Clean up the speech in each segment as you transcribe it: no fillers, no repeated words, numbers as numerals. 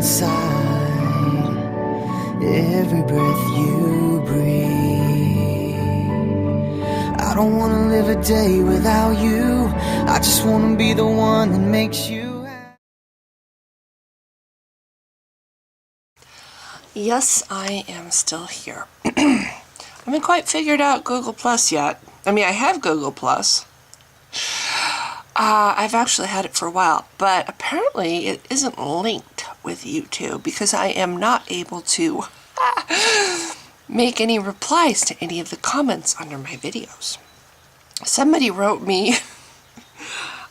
inside every breath you breathe. I don't want to live a day without you. I just want to be the one that makes you happy. Yes, I am still here. I haven't quite figured out Google Plus yet. I mean, I have Google Plus. I've actually had it for a while, but apparently it isn't linked with YouTube because I am not able to make any replies to any of the comments under my videos. Somebody wrote me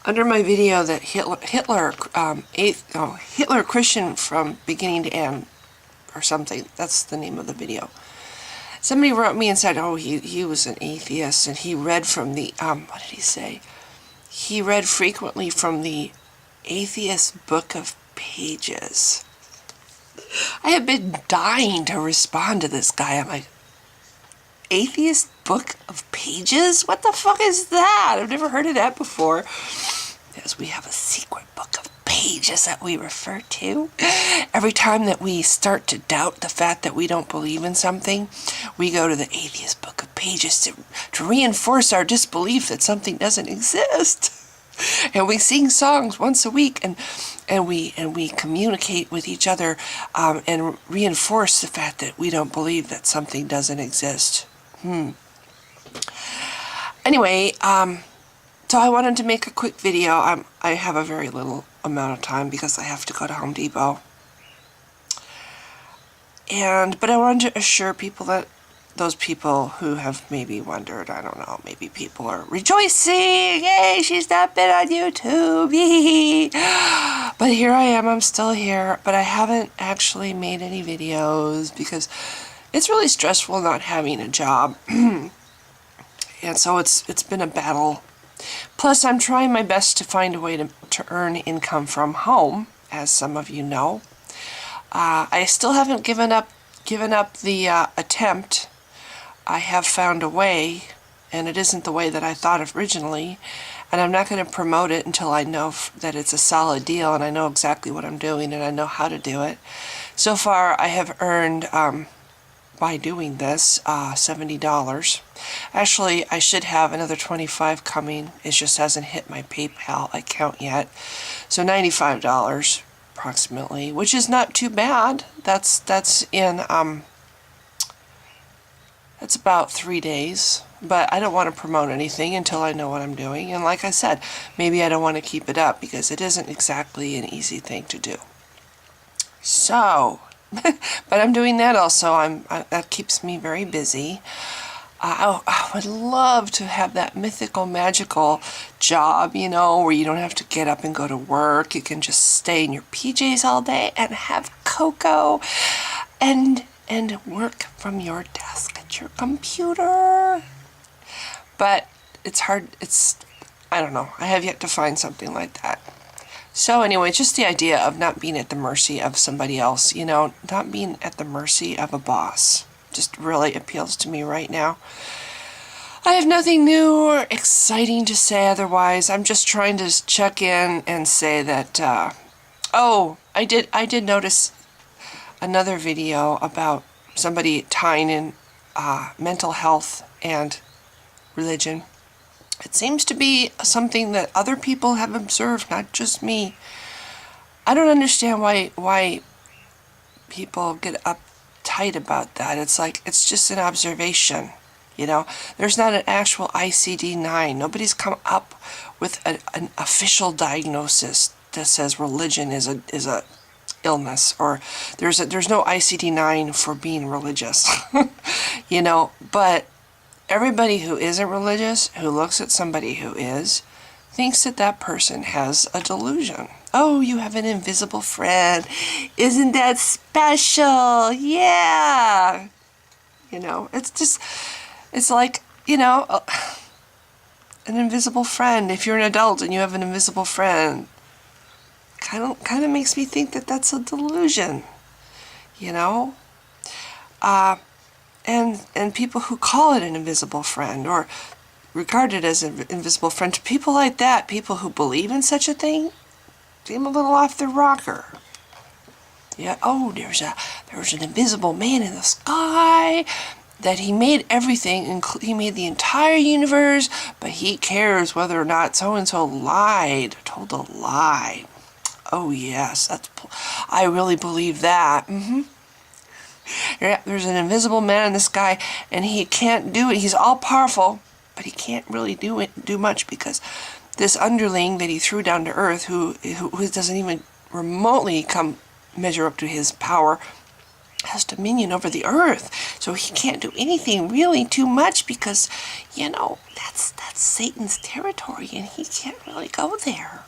under my video that Hitler Christian from beginning to end, or something. That's the name of the video. Somebody wrote me and said, oh, he was an atheist, and he read from the, what did he say? He read frequently from the Atheist Book of Pages. I have been dying to respond to this guy. I'm like, Atheist Book of Pages? What the fuck is that? I've never heard of that before. Yes, we have a secret book of pages that we refer to. Every time that we start to doubt the fact that we don't believe in something, we go to the Atheist Book of Pages to reinforce our disbelief that something doesn't exist. And we sing songs once a week, and we communicate with each other and reinforce the fact that we don't believe that something doesn't exist. Anyway, so I wanted to make a quick video. I have a very little amount of time because I have to go to Home Depot. But I wanted to assure people that those people who have maybe wondered, I don't know, maybe people are rejoicing, yay, she's not been on YouTube, but here I am, I'm still here, but I haven't actually made any videos because it's really stressful not having a job, and so it's been a battle. Plus, I'm trying my best to find a way to earn income from home, as some of you know. I still haven't given up the attempt. I have found a way, and it isn't the way that I thought originally, and I'm not going to promote it until I know that it's a solid deal and I know exactly what I'm doing and I know how to do it. So far, I have earned, by doing this, $70. Actually, I should have another $25 coming. It just hasn't hit my PayPal account yet. So $95 approximately, which is not too bad. That's in that's about 3 days, but I don't want to promote anything until I know what I'm doing. And like I said, maybe I don't want to keep it up because it isn't exactly an easy thing to do. So, but I'm doing that also. That keeps me very busy. I would love to have that mythical, magical job, you know, where you don't have to get up and go to work. You can just stay in your PJs all day and have cocoa and work from your desk at your computer. But it's hard. I don't know. I have yet to find something like that. So anyway, just the idea of not being at the mercy of somebody else, you know, not being at the mercy of a boss, just really appeals to me right now. I have nothing new or exciting to say otherwise. I'm just trying to check in and say that, oh, I did notice another video about somebody tying in mental health and religion. It seems to be something that other people have observed, not just me. I don't understand why people get uptight about that. It's like, it's just an observation, you know. There's not an actual ICD-9. Nobody's come up with an official diagnosis that says religion is a illness, or there's no ICD-9 for being religious, you know. But everybody who isn't religious, who looks at somebody who is, thinks that that person has a delusion. Oh, you have an invisible friend. Isn't that special? Yeah. You know, it's like, you know, an invisible friend. If you're an adult and you have an invisible friend, kind of makes me think that that's a delusion, you know? And people who call it an invisible friend or regard it as an invisible friend, to people like that, people who believe in such a thing, seem a little off their rocker. Yeah. Oh, there's an invisible man in the sky. That he made everything, he made the entire universe, but he cares whether or not so-and-so told a lie. Oh yes, I really believe that. Yeah, there's an invisible man in the sky, and he can't do it. He's all powerful, but he can't really do much because this underling that he threw down to earth, who doesn't even remotely measure up to his power, has dominion over the earth. So he can't do anything really too much because, that's Satan's territory, and he can't really go there.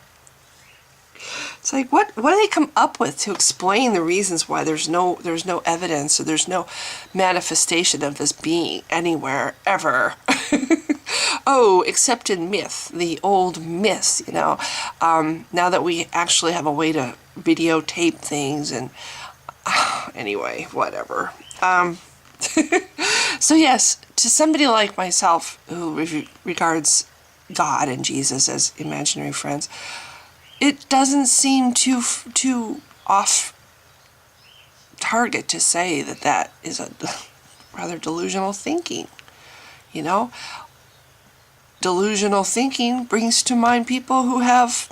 It's like, what do they come up with to explain the reasons why there's no evidence or there's no manifestation of this being anywhere ever? Oh, except in myth, the old myths, now that we actually have a way to videotape things and anyway, whatever. So yes, to somebody like myself who regards God and Jesus as imaginary friends, it doesn't seem too off target to say that is a rather delusional thinking. Delusional thinking brings to mind people who have,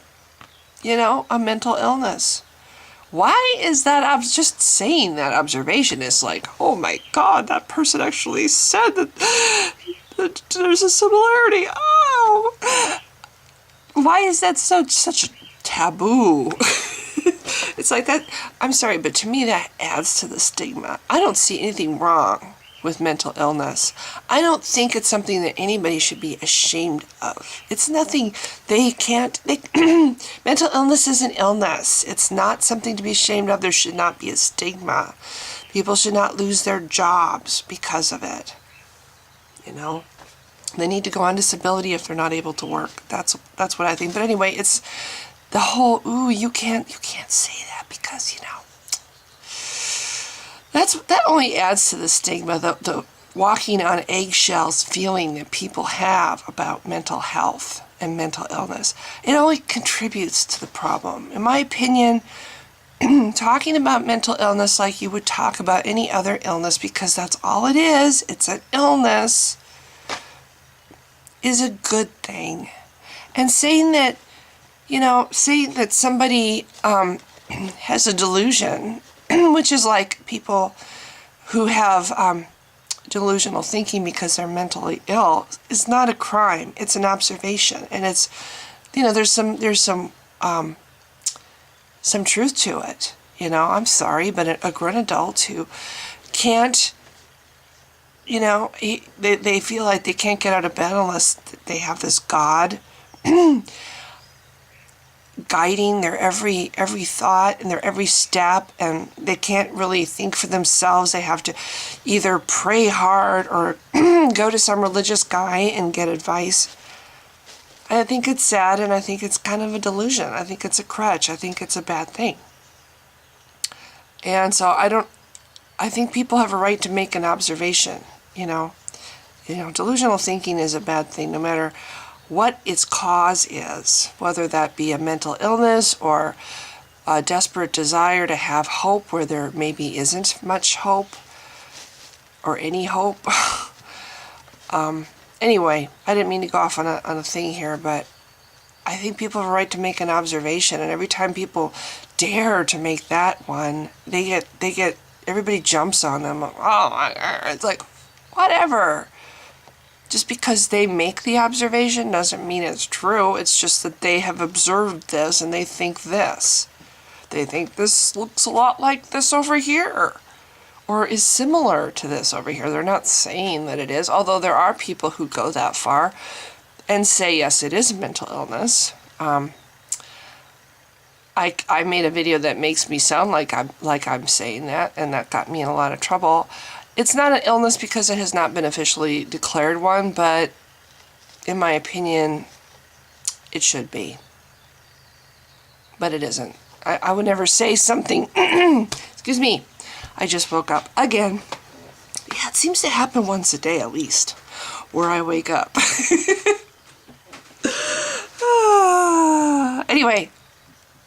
a mental illness. Why is that? Just saying that observation is like, oh my God, that person actually said that there's a similarity. Oh, why is that such a taboo? It's like that. I'm sorry, but to me that adds to the stigma. I don't see anything wrong with mental illness. I don't think it's something that anybody should be ashamed of. It's nothing mental illness is an illness. It's not something to be ashamed of. There should not be a stigma. People should not lose their jobs because of it. They need to go on disability if they're not able to work. That's what I think. But anyway, it's the whole, you can't say that because, that only adds to the stigma, the walking on eggshells feeling that people have about mental health and mental illness. It only contributes to the problem. In my opinion, talking about mental illness like you would talk about any other illness, because that's all it is, it's an illness, is a good thing. And saying that somebody has a delusion, which is like people who have delusional thinking because they're mentally ill, is not a crime. It's an observation, and it's there's some truth to it. I'm sorry, but a grown adult who can't, they feel like they can't get out of bed unless they have this God guiding their every thought and their every step, and they can't really think for themselves. They have to either pray hard or go to some religious guy and get advice. I think it's sad, and I think it's kind of a delusion. I think it's a crutch. I think it's a bad thing. And so I think people have a right to make an observation, delusional thinking is a bad thing, no matter what its cause is, whether that be a mental illness or a desperate desire to have hope where there maybe isn't much hope or any hope. Anyway, I didn't mean to go off on a thing here, but I think people have a right to make an observation, and every time people dare to make that one, they get everybody jumps on them. Oh my God, it's like, whatever. Just because they make the observation doesn't mean it's true. It's just that they have observed this and they think this. They think this looks a lot like this over here, or is similar to this over here. They're not saying that it is, although there are people who go that far and say, yes, it is a mental illness. I made a video that makes me sound like I'm saying that, and that got me in a lot of trouble. It's not an illness because it has not been officially declared one, but in my opinion, it should be. But it isn't. I would never say something, excuse me, I just woke up again. Yeah, it seems to happen once a day at least, where I wake up. Anyway,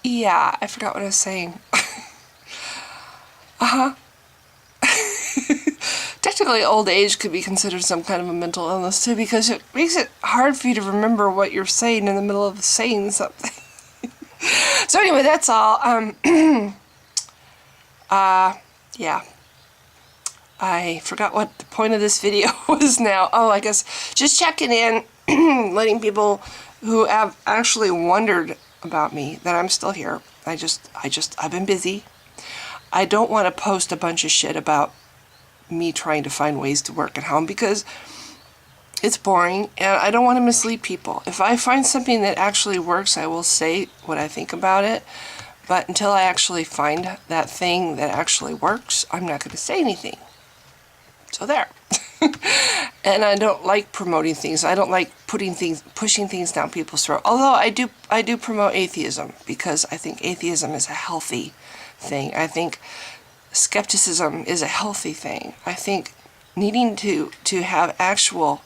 yeah, I forgot what I was saying. Technically, old age could be considered some kind of a mental illness too, because it makes it hard for you to remember what you're saying in the middle of saying something. So anyway, that's all. Yeah. I forgot what the point of this video was now. Oh, I guess just checking in, letting people who have actually wondered about me that I'm still here. I've been busy. I don't want to post a bunch of shit about me trying to find ways to work at home because it's boring and I don't want to mislead people. If I find something that actually works, I will say what I think about it. But until I actually find that thing that actually works, I'm not going to say anything. So there. And I don't like promoting things. I don't like pushing things down people's throat. Although I do promote atheism because I think atheism is a healthy thing. I think skepticism is a healthy thing. I think needing to have actual,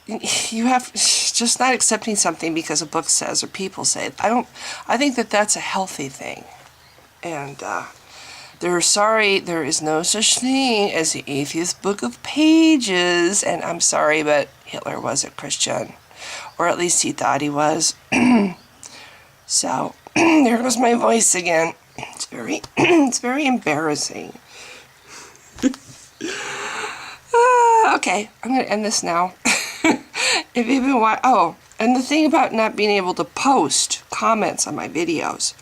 you have just not accepting something because a book says or people say. I think that that's a healthy thing. And they're sorry, there is no such thing as the atheist book of pages. And I'm sorry, but Hitler was a Christian. Or at least he thought he was. So, there goes my voice again. It's very embarrassing. Okay, I'm going to end this now. If you've been and the thing about not being able to post comments on my videos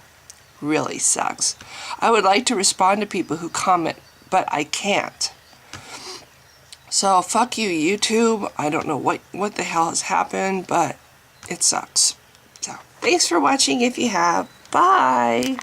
really sucks. I would like to respond to people who comment, but I can't. So fuck you, YouTube. I don't know what the hell has happened, but it sucks. So thanks for watching if you have. Bye.